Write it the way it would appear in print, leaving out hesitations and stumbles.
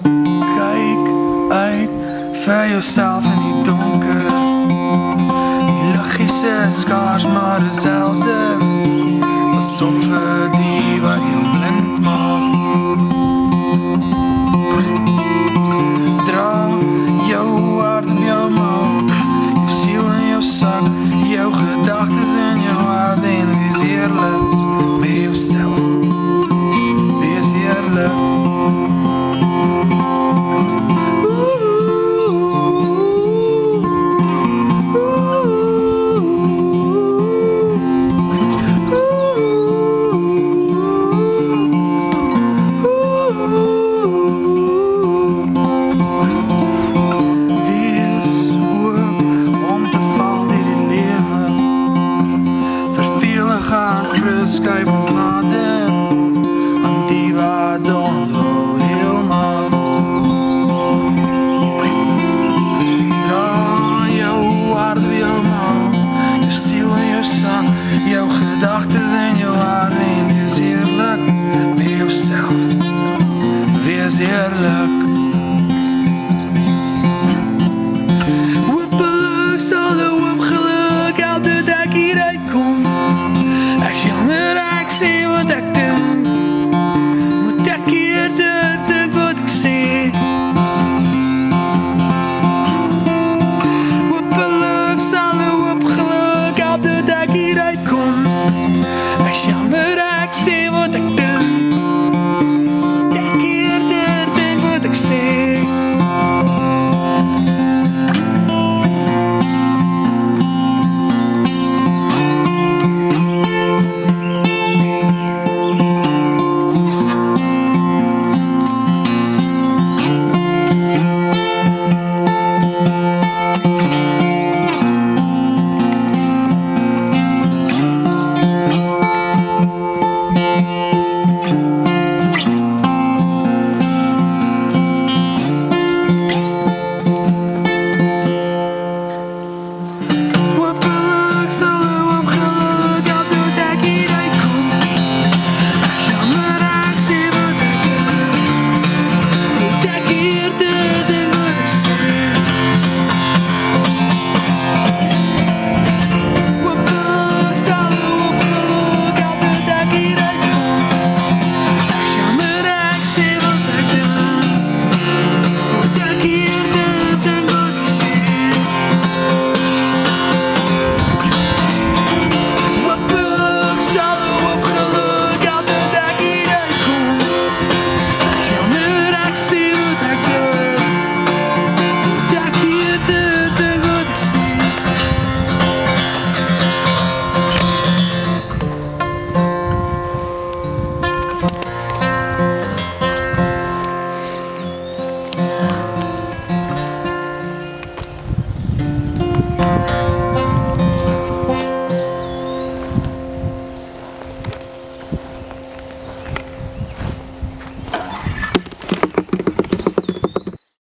Kyk uit vir jouself in die donker. Die liggies is skaars maar dieselfde. Pas op vir die wat jou blind maak. Dra jou hart in jou maag, jou siel in jou sak, jou gedagtes in jou hart en wees eerlik met jouself. Wees eerlik. Skuif ons nader aan die wat ons wil heel maak. Dra jou hart by jou maag, jou siel in jou sak, jou gedagtes in jou hart en wees eerlik met jouself. Wees eerlik. Hopelijk sal die hoop geluk elke dag hier uitkom. Ek jammer, ek sê wat ek dink. Moet ek eerder dink wat ek sê. Hopelijk sal die hoop geluk elke dag hier uitkom. Ek jammer, ek sê wat ek dink. Moet ek eerder dink wat ek sê.